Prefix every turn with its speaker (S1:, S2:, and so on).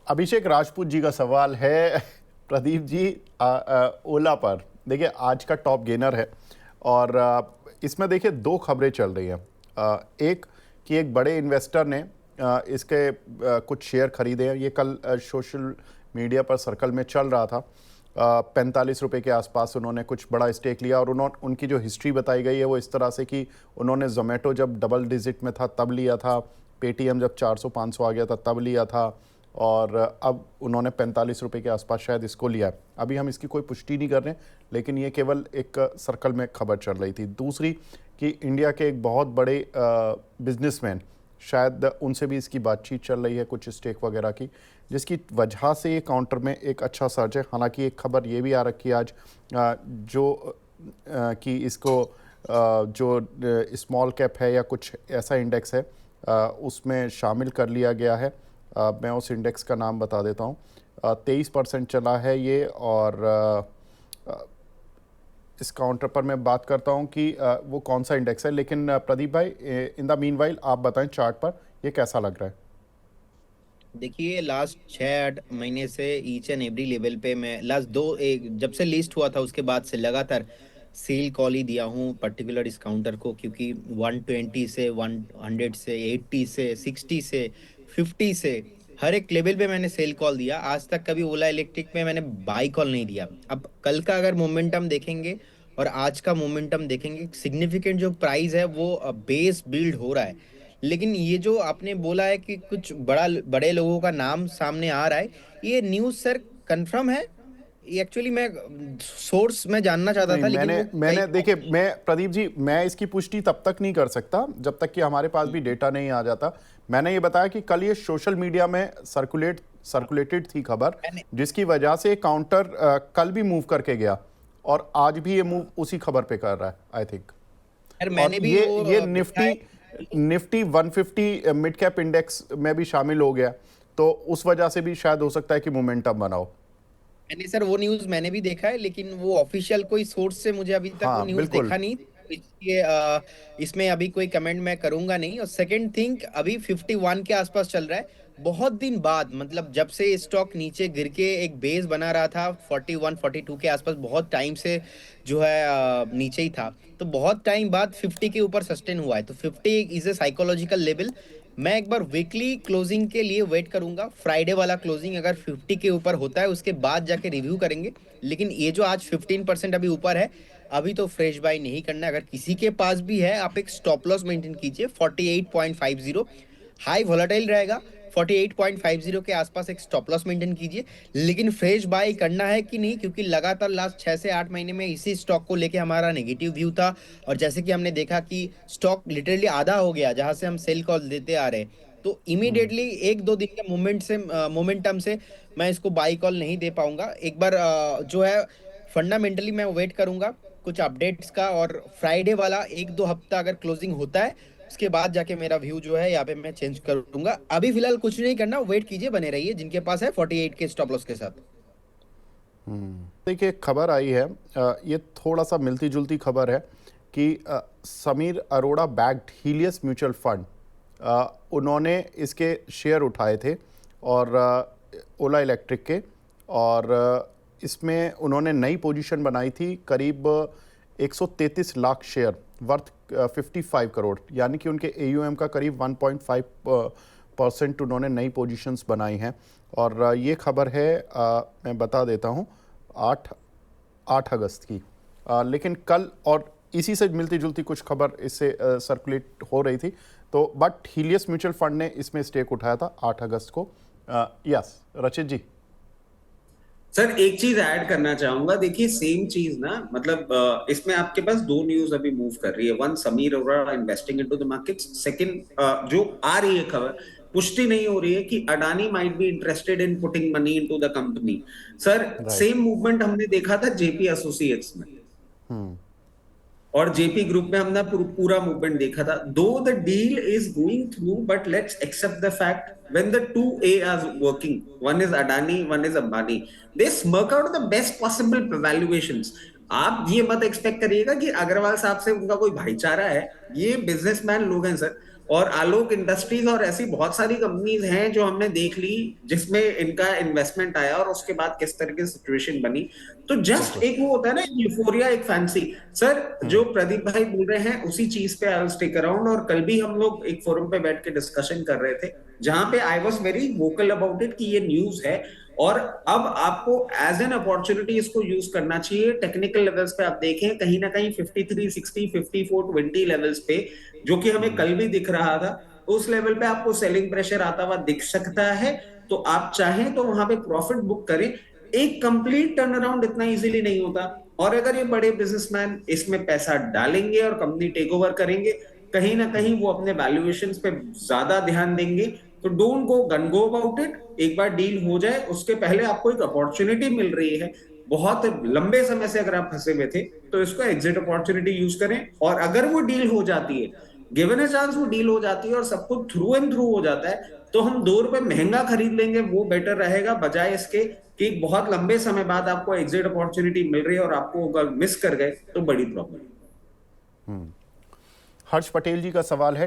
S1: अभिषेक राजपूत जी का सवाल है प्रदीप जी, ओला पर। देखिए आज का टॉप गेनर है और इसमें देखिए दो खबरें चल रही हैं। एक कि एक बड़े इन्वेस्टर ने इसके कुछ शेयर खरीदे हैं। ये कल सोशल मीडिया पर सर्कल में चल रहा था। 45 रुपये के आसपास उन्होंने कुछ बड़ा स्टेक लिया और उनकी जो हिस्ट्री बताई गई है वो इस तरह से कि उन्होंने जोमेटो जब डबल डिजिट में था तब लिया था, पेटीएम जब 400-500 आ गया था तब लिया था, और अब उन्होंने 45 रुपये के आसपास शायद इसको लिया है। अभी हम इसकी कोई पुष्टि नहीं कर रहे, लेकिन ये केवल एक सर्कल में खबर चल रही थी। दूसरी कि इंडिया के एक बहुत बड़े बिजनेसमैन, शायद उनसे भी इसकी बातचीत चल रही है कुछ स्टेक वगैरह की, जिसकी वजह से ये काउंटर में एक अच्छा सर्च है। हालांकि एक खबर ये भी आ रखी है आज कि इसको जो स्मॉल कैप है या कुछ ऐसा इंडेक्स है उसमें शामिल कर लिया गया है। मैं उस इंडेक्स का नाम बता देता हूँ। 23% चला है ये। और इस काउंटर पर मैं बात करता हूँ कि वो कौन सा इंडेक्स है। लेकिन प्रदीप भाई, इन द मीनवाइल आप बताएं चार्ट पर ये कैसा लग रहा है।
S2: देखिए लास्ट 6-8 महीने से ईच एंड एवरी लेवल पे मैं लास्ट दो एक जब से लिस्ट हुआ था उसके बाद से लगातार सेल कॉल ही दिया हूँ पर्टिकुलर इस काउंटर को, क्योंकि 120 से 100 से 80 से 60 से 50 से हर एक लेवल पे मैंने सेल कॉल दिया। आज तक कभी ओला इलेक्ट्रिक में मैंने बाई कॉल नहीं दिया। अब कल का अगर मोमेंटम देखेंगे और आज का मोमेंटम देखेंगे, सिग्निफिकेंट जो प्राइस है वो बेस बिल्ड हो रहा है। लेकिन ये जो आपने बोला है कि कुछ बड़े लोगों का नाम सामने आ रहा है, ये न्यूज़ सर कंफर्म है? ये एक्चुअली मैं सोर्स में जानना चाहता
S1: नहीं,
S2: था, लेकिन
S1: मैंने
S2: वो कई
S1: मैंने देखिए, मैं प्रदीप जी, मैं इसकी पुष्टि तब तक नहीं कर सकता जब तक कि हमारे पास भी डेटा नहीं आ जाता। मैंने ये बताया कि कल ये सोशल मीडिया में सर्कुलेटेड थी खबर,
S2: मैंने
S1: जिसकी वजह से काउंटर कल भी मूव करके गया और आज भी ये मूव उसी खबर पे कर रहा है, आई थिंक।
S2: यार
S1: और
S2: मैंने भी
S1: ये
S2: वो देखा
S1: निफ्टी
S2: है।
S1: निफ्टी 150 मिड कैप इंडेक्स में भी शामिल हो गया, तो उस वजह से भी शायद हो सकता है कि मोमेंटम बनाओ।
S2: मैंने सर वो न्यूज़ मैंने भी देखा है, लेकिन वो ऑफिशियल कोई सोर्स से मुझे अभी तक वो
S1: हाँ
S2: न्यूज़
S1: बिल्कुल।
S2: देखा नहीं, तो इसलिए इसमें अभी कोई कमेंट मैं करूंगा नहीं। और सेकंड थिंग, अभी 51 के आसपास चल रहा है। बहुत दिन बाद, मतलब जब से स्टॉक नीचे गिर के एक बेस बना रहा था 41 42 के आसपास, बहुत टाइम से जो है नीचे ही था, तो बहुत टाइम बाद 50 के ऊपर सस्टेन हुआ है। तो 50 इज ए साइकोलॉजिकल लेवल। मैं एक बार वीकली क्लोजिंग के लिए वेट करूंगा। फ्राइडे वाला क्लोजिंग अगर 50 के ऊपर होता है उसके बाद जाके रिव्यू करेंगे। लेकिन ये जो आज 15% अभी ऊपर है, अभी तो फ्रेश बाय नहीं करना है। अगर किसी के पास भी है, आप एक स्टॉप लॉस मेंटेन कीजिए 48.50। हाई वोलेटाइल रहेगा, 48.50 के आसपास एक स्टॉप लॉस मेंटेन कीजिए। लेकिन फ्रेश बाय करना है कि नहीं, क्योंकि लगातार लास्ट 6 से 8 महीने में इसी स्टॉक को लेके हमारा नेगेटिव व्यू था। और जैसे कि हमने देखा कि स्टॉक लिटरली आधा हो गया जहां से हम सेल कॉल देते आ रहे हैं, तो इमीडिएटली 1-2 दिन के मोमेंटम से मैं इसको बाई कॉल नहीं दे पाऊंगा। एक बार जो है फंडामेंटली मैं वेट करूंगा कुछ अपडेट्स का, और फ्राइडे वाला 1-2 हफ्ता अगर क्लोजिंग होता है उसके बाद जाके मेरा व्यू जो है यहाँ पे मैं चेंज करूंगा। अभी फिलहाल कुछ नहीं करना, वेट कीजिए, बने रहिए जिनके पास है 48 के स्टॉप लॉस के साथ।
S1: देखिए, खबर आई है, ये थोड़ा सा मिलती जुलती खबर है कि Sameer Arora backed Helios mutual fund, उन्होंने इसके शेयर उठाए थे और ओला इलेक्ट्रिक के, और इसमें उन्होंने नई पोजीशन बनाई थी करीब 133 लाख शेयर वर्थ 55 करोड़, यानी कि उनके एयूएम का करीब 1.5% उन्होंने नई पोजीशंस बनाई हैं। और ये खबर है, मैं बता देता हूँ, 8 अगस्त की। लेकिन कल और इसी से मिलती जुलती कुछ खबर इससे सर्कुलेट हो रही थी, तो बट हीलियस म्यूचुअल फंड ने इसमें स्टेक उठाया था 8 अगस्त को। यस रचित जी।
S3: सर एक चीज ऐड करना चाहूंगा। देखिए सेम चीज ना, मतलब इसमें आपके पास दो न्यूज अभी मूव कर रही है। One, Sameer Arora investing into the markets. Second, जो आ रही है खबर, पुष्टि नहीं हो रही है कि Adani might be interested in putting money into the company. Sir
S1: right.
S3: Same movement हमने देखा था जेपी एसोसिएट्स में, और जेपी ग्रुप में हमने पूरा मूवमेंट देखा था। Though the deal is going through, but let's accept the fact when the two A are working, one is Adani, one is Ambani, they smirk out the best possible valuations. आप ये मत expect करिएगा कि अग्रवाल साहब से उनका कोई भाईचारा है। ये बिजनेसमैन लोग हैं सर, और आलोक इंडस्ट्रीज और ऐसी बहुत सारी कंपनीज हैं जो हमने देख ली जिसमें इनका इन्वेस्टमेंट आया और उसके बाद किस तरह की सिचुएशन बनी। तो जस्ट एक वो होता है ना, यूफोरिया, एक फैंसी। सर जो प्रदीप भाई बोल रहे हैं उसी चीज पे आई विल स्टिक अराउंड। और कल भी हम लोग एक फोरम पे बैठ के डिस्कशन कर रहे थे जहां पे I was very vocal about it कि ये न्यूज है और अब आपको एज एन अपॉर्चुनिटी इसको यूज करना चाहिए। टेक्निकल लेवल्स पे आप देखें कहीं ना कहीं 53, 60, 54, 20 लेवल्स पे, जो कि हमें कल भी दिख रहा था, उस लेवल पे आपको सेलिंग प्रेशर आता हुआ दिख सकता है। तो आप चाहें तो वहां पे प्रॉफिट बुक करें। एक कंप्लीट टर्न अराउंड इतना इजीली नहीं होता, और अगर ये बड़े बिजनेसमैन इसमें पैसा डालेंगे और कंपनी टेक ओवर करेंगे, कहीं ना कहीं वो अपने वैल्यूएशंस पे ज्यादा ध्यान देंगे। तो don't go gonna go about it. एक बार डील हो जाए उसके पहले आपको एक अपॉर्चुनिटी मिल रही है, बहुत लंबे समय से अगर आप फंसे हुए थे तो इसको एग्जिट अपॉर्चुनिटी यूज करें। और अगर वो डील हो जाती है, गिवन ए चांस वो डील हो जाती है और सब कुछ थ्रू एंड थ्रू हो जाता है, तो हम ₹2 महंगा खरीद लेंगे, वो बेटर रहेगा बजाय इसके कि बहुत लंबे समय बाद आपको एग्जिट अपॉर्चुनिटी मिल रही है और आपको अगर मिस कर गए तो बड़ी प्रॉब्लम।
S1: हर्ष पटेल जी का सवाल है,